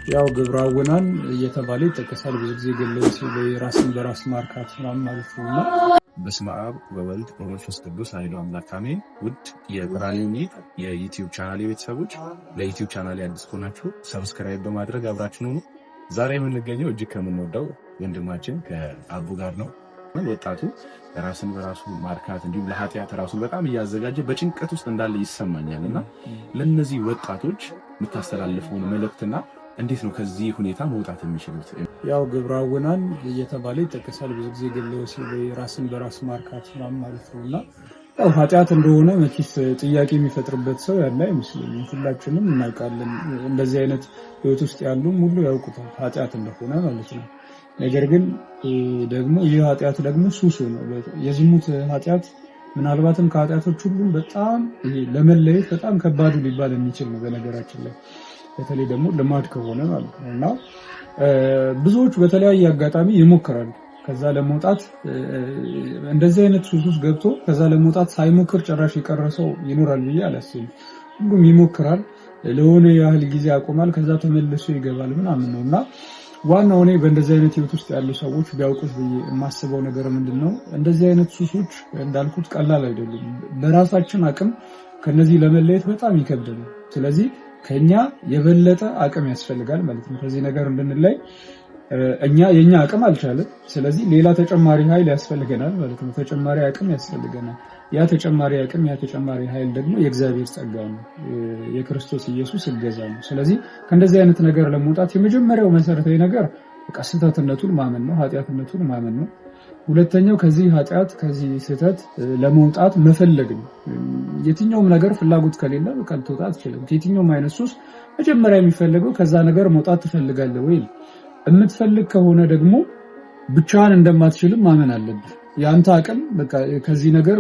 ያው ግብራውናን እየተባለ ይጠቀሳል ብዙ ጊዜ ገለጽ ራስን በራስ ማርካት ምናምን ማለት ነውና በስመ አብ ወወልድ ወመንፈስ ቅዱስ አሐዱ አምላክ አሜን። ውድ የብርሃን የዩቲዩብ ቻናል ቤተሰቦች ለዩቲዩብ ቻናል አዲስ ከሆናችሁ ሰብስክራይብ በማድረግ አብራችሁን ሁኑ። ዛሬ የምንገኘው እጅግ ከምንወደው ወንድማችን ከአቡ ጋር ነው። ወጣቱ ራስን በራሱ ማርካት እንዲሁም ለኃጢአት ራሱን በጣም እያዘጋጀ በጭንቀት ውስጥ እንዳለ ይሰማኛልና ለነዚህ ወጣቶች የምታስተላልፈውን መልእክትና እንዴት ነው ከዚህ ሁኔታ መውጣት የሚችሉት? ያው ግብራውናን እየተባለ ይጠቀሳል ብዙ ጊዜ ገለጽ ራስን በራስ ማርካት ምናምን ማለት ነውና ያው ኃጢአት እንደሆነ መቼስ ጥያቄ የሚፈጥርበት ሰው ያለ አይመስለኝም። ሁላችንም እናውቃለን። እንደዚህ አይነት ህይወት ውስጥ ያሉ ሁሉ ያውቁታል ኃጢአት እንደሆነ ማለት ነው። ነገር ግን ደግሞ ይህ ኃጢአት ደግሞ ሱሱ ነው። የዝሙት ኃጢአት ምናልባትም ከኃጢአቶች ሁሉ በጣም ለመለየት በጣም ከባዱ ሊባል የሚችል ነው በነገራችን ላይ በተለይ ደግሞ ልማድ ከሆነ ማለት ነው። እና ብዙዎች በተለያየ አጋጣሚ ይሞክራሉ ከዛ ለመውጣት እንደዚህ አይነት ሱስ ውስጥ ገብቶ ከዛ ለመውጣት ሳይሞክር ጭራሽ የቀረሰው ይኖራል ብዬ አላስብም። ሁሉም ይሞክራል፣ ለሆነ ያህል ጊዜ ያቆማል፣ ከዛ ተመልሶ ይገባል ምናምን ነውና ዋናው እኔ በእንደዚህ አይነት ህይወት ውስጥ ያሉ ሰዎች ቢያውቁት ብዬ የማስበው ነገር ምንድነው እንደዚህ አይነት ሱሶች እንዳልኩት ቀላል አይደሉም። በራሳችን አቅም ከነዚህ ለመለየት በጣም ይከብዳል። ስለዚህ ከኛ የበለጠ አቅም ያስፈልጋል ማለት ነው ከዚህ ነገር እንድንለይ። የኛ አቅም አልቻለም። ስለዚህ ሌላ ተጨማሪ ኃይል ያስፈልገናል ማለት ነው። ተጨማሪ አቅም ያስፈልገናል። ያ ተጨማሪ አቅም ያ ተጨማሪ ኃይል ደግሞ የእግዚአብሔር ጸጋ ነው፣ የክርስቶስ ኢየሱስ እገዛ ነው። ስለዚህ ከእንደዚህ አይነት ነገር ለመውጣት የመጀመሪያው መሰረታዊ ነገር በቃ ስህተትነቱን ማመን ነው፣ ኃጢአትነቱን ማመን ነው። ሁለተኛው ከዚህ ኃጢአት ከዚህ ስህተት ለመውጣት መፈለግ ነው። የትኛውም ነገር ፍላጎት ከሌለ በቃ ልትወጣ አትችልም። የትኛውም አይነት ሱስ መጀመሪያ የሚፈልገው ከዛ ነገር መውጣት ትፈልጋለህ ወይ? የምትፈልግ ከሆነ ደግሞ ብቻህን እንደማትችልም ማመን አለብህ። ያንተ አቅም በቃ ከዚህ ነገር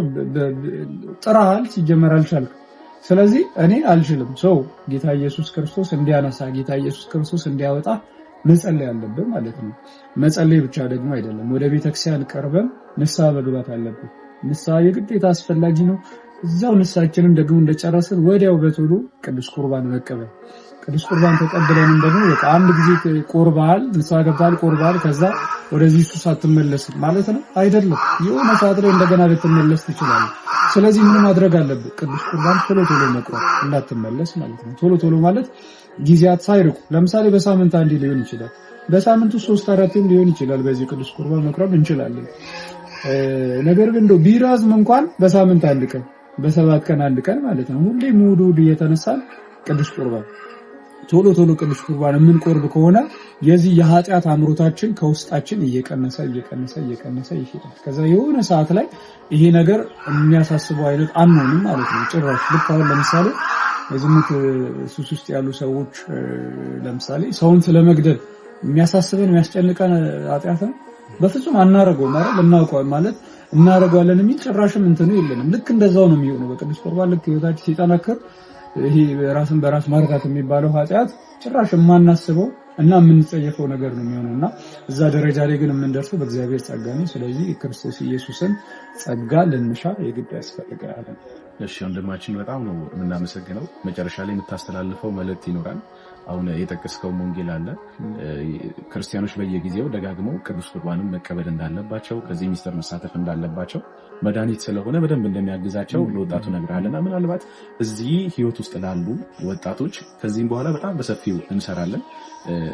ጥራሃል፣ ሲጀመር አልቻልክም። ስለዚህ እኔ አልችልም ሰው ጌታ ኢየሱስ ክርስቶስ እንዲያነሳ ጌታ ኢየሱስ ክርስቶስ እንዲያወጣ መጸለይ አለብን ማለት ነው። መጸለይ ብቻ ደግሞ አይደለም፣ ወደ ቤተክርስቲያን ቀርበን ንስሐ መግባት አለብን። ንስሐ የግዴታ አስፈላጊ ነው። እዛው ንስሐችንን ደግሞ እንደጨረስን ወዲያው በቶሎ ቅዱስ ቁርባን መቀበል። ቅዱስ ቁርባን ተቀብለንም ደግሞ በቃ አንድ ጊዜ ቆርባል፣ ንስሐ ገብታል፣ ቆርባል፣ ከዛ ወደዚህ ሱስ አትመለስም ማለት ነው አይደለም። የሆነ ሰዓት ላይ እንደገና ልትመለስ ትችላለህ። ስለዚህ ምን ማድረግ አለብን? ቅዱስ ቁርባን ቶሎ ቶሎ መቁረብ እንዳትመለስ ማለት ነው። ቶሎ ቶሎ ማለት ጊዜያት ሳይርቁ፣ ለምሳሌ በሳምንት አንዴ ሊሆን ይችላል፣ በሳምንቱ 3-4 ሊሆን ይችላል። በዚህ ቅዱስ ቁርባን መቁረብ እንችላለን። ነገር ግን እንደው ቢራዝም እንኳን በሳምንት አንድ ቀን፣ በ7 ቀን አንድ ቀን ማለት ነው። ሁሌ ሙድ እየተነሳን ቅዱስ ቁርባን ቶሎ ቶሎ ቅዱስ ቁርባን የምንቆርብ ከሆነ የዚህ የኃጢአት አምሮታችን ከውስጣችን እየቀነሰ ይሄዳል። ከዛ የሆነ ሰዓት ላይ ይሄ ነገር የሚያሳስበው አይነት አንሆንም ማለት ነው ጭራሽ። ልክ አሁን ለምሳሌ የዝሙት ሱስ ውስጥ ያሉ ሰዎች ለምሳሌ ሰውን ስለመግደል የሚያሳስበን የሚያስጨንቀን ኃጢአት ነው በፍጹም አናረገው ማለት እናውቀዋለን ማለት እናረጋለን የሚል ጭራሽም እንትኑ የለንም። ልክ እንደዛው ነው የሚሆነው በቅዱስ ቁርባን። ልክ ህይወታችን ሲጠናከር ይሄ ራስን በራስ ማርካት የሚባለው ኃጢአት ጭራሽ የማናስበው እና የምንጸየፈው ነገር ነው የሚሆነውና እዛ ደረጃ ላይ ግን የምንደርሰው በእግዚአብሔር ጸጋ ነው። ስለዚህ ክርስቶስ ኢየሱስን ጸጋ ልንሻ የግድ ያስፈልጋል። እሺ ወንድማችን በጣም ነው የምናመሰግነው። መጨረሻ ላይ የምታስተላልፈው መልእክት ይኖራል? አሁን የጠቀስከው ወንጌል አለ፣ ክርስቲያኖች በየጊዜው ደጋግመው ቅዱስ ቁርባንን መቀበል እንዳለባቸው፣ ከዚህ ሚስጥር መሳተፍ እንዳለባቸው፣ መድኃኒት ስለሆነ በደንብ እንደሚያግዛቸው ለወጣቱ ነግረሃልና ምናልባት እዚህ ህይወት ውስጥ ላሉ ወጣቶች ከዚህም በኋላ በጣም በሰፊው እንሰራለን።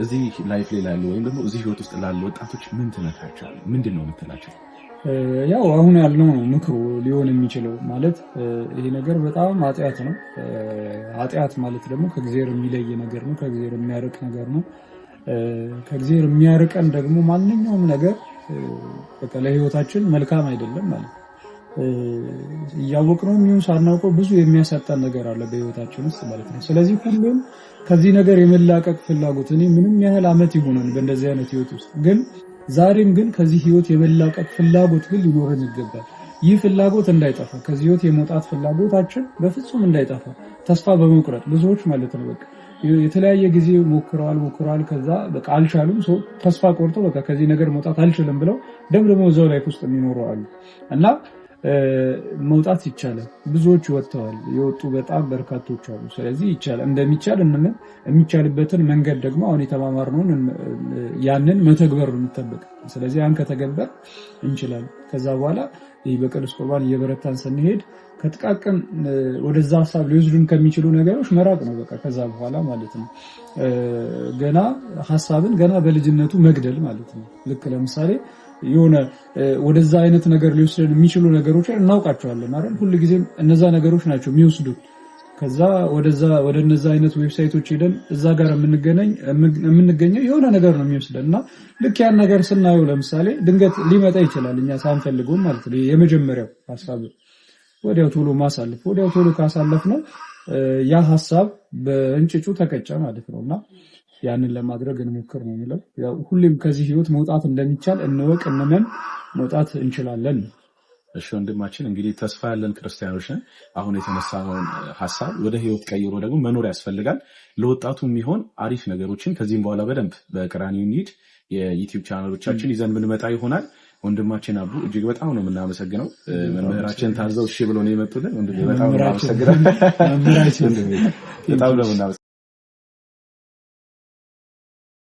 እዚህ ላይፍ ላይ ላሉ ወይም ደግሞ እዚህ ህይወት ውስጥ ላሉ ወጣቶች ምን ትመክራቸዋለህ? ምንድን ነው የምትላቸው? ያው አሁን ያለው ምክሩ ሊሆን የሚችለው ማለት ይሄ ነገር በጣም ኃጢአት ነው። ኃጢአት ማለት ደግሞ ከእግዚአብሔር የሚለይ ነገር ነው፣ ከእግዚአብሔር የሚያርቅ ነገር ነው። ከእግዚአብሔር የሚያርቀን ደግሞ ማንኛውም ነገር በቃ ለህይወታችን መልካም አይደለም ማለት ነው። እያወቅነው የሚሆን ሳናውቀው ብዙ የሚያሳጣን ነገር አለ በህይወታችን ውስጥ ማለት ነው። ስለዚህ ሁሉም ከዚህ ነገር የመላቀቅ ፍላጎት እኔ ምንም ያህል አመት ይሆናል በእንደዚህ አይነት ህይወት ውስጥ ግን ዛሬም ግን ከዚህ ህይወት የመላቀቅ ፍላጎት ግን ሊኖረን ይገባል። ይህ ፍላጎት እንዳይጠፋ፣ ከዚህ ህይወት የመውጣት ፍላጎታችን በፍጹም እንዳይጠፋ ተስፋ በመቁረጥ ብዙዎች ማለት ነው በቃ የተለያየ ጊዜ ሞክረዋል ከዛ በቃ አልቻሉም። ሰው ተስፋ ቆርጦ በቃ ከዚህ ነገር መውጣት አልችልም ብለው ደምድመው እዛው ላይፍ ውስጥ የሚኖሩ አሉ እና መውጣት ይቻላል። ብዙዎች ወጥተዋል፣ የወጡ በጣም በርካቶች አሉ። ስለዚህ ይቻላል፣ እንደሚቻል የሚቻልበትን መንገድ ደግሞ አሁን የተማማርነውን ያንን መተግበር ነው የሚጠበቅ። ስለዚህ ያን ከተገበር እንችላለን። ከዛ በኋላ ይህ በቅዱስ ቁርባን እየበረታን ስንሄድ ከጥቃቅን ወደዛ ሀሳብ ሊወስዱን ከሚችሉ ነገሮች መራቅ ነው በቃ። ከዛ በኋላ ማለት ነው ገና ሀሳብን ገና በልጅነቱ መግደል ማለት ነው። ልክ ለምሳሌ የሆነ ወደዛ አይነት ነገር ሊወስደን የሚችሉ ነገሮች እናውቃቸዋለን አይደል? ሁልጊዜም እነዛ ነገሮች ናቸው የሚወስዱት። ከዛ ወደ እነዛ አይነት ዌብሳይቶች ሄደን እዛ ጋር የምንገኘው የሆነ ነገር ነው የሚወስደን እና ልክ ያን ነገር ስናየው ለምሳሌ ድንገት ሊመጣ ይችላል እኛ ሳንፈልገው ማለት ነው። የመጀመሪያው ሀሳብ ወዲያው ቶሎ ማሳለፍ፣ ወዲያው ቶሎ ካሳለፍ ነው ያ ሀሳብ በእንጭጩ ተቀጨ ማለት ነው እና ያንን ለማድረግ እንሞክር ነው የሚለው። ያው ሁሌም ከዚህ ህይወት መውጣት እንደሚቻል እንወቅ፣ እንመን፣ መውጣት እንችላለን። እሺ ወንድማችን እንግዲህ ተስፋ ያለን ክርስቲያኖች ነን። አሁን የተነሳነውን ሀሳብ ወደ ህይወት ቀይሮ ደግሞ መኖር ያስፈልጋል። ለወጣቱ የሚሆን አሪፍ ነገሮችን ከዚህም በኋላ በደንብ በቅራኒው እንሂድ የዩቲዩብ ቻናሎቻችን ይዘን ብንመጣ ይሆናል። ወንድማችን አቡ እጅግ በጣም ነው የምናመሰግነው። መምህራችን ታዘው እሺ ብሎ ነው የመጡልን። በጣም ነው የምናመሰግነው።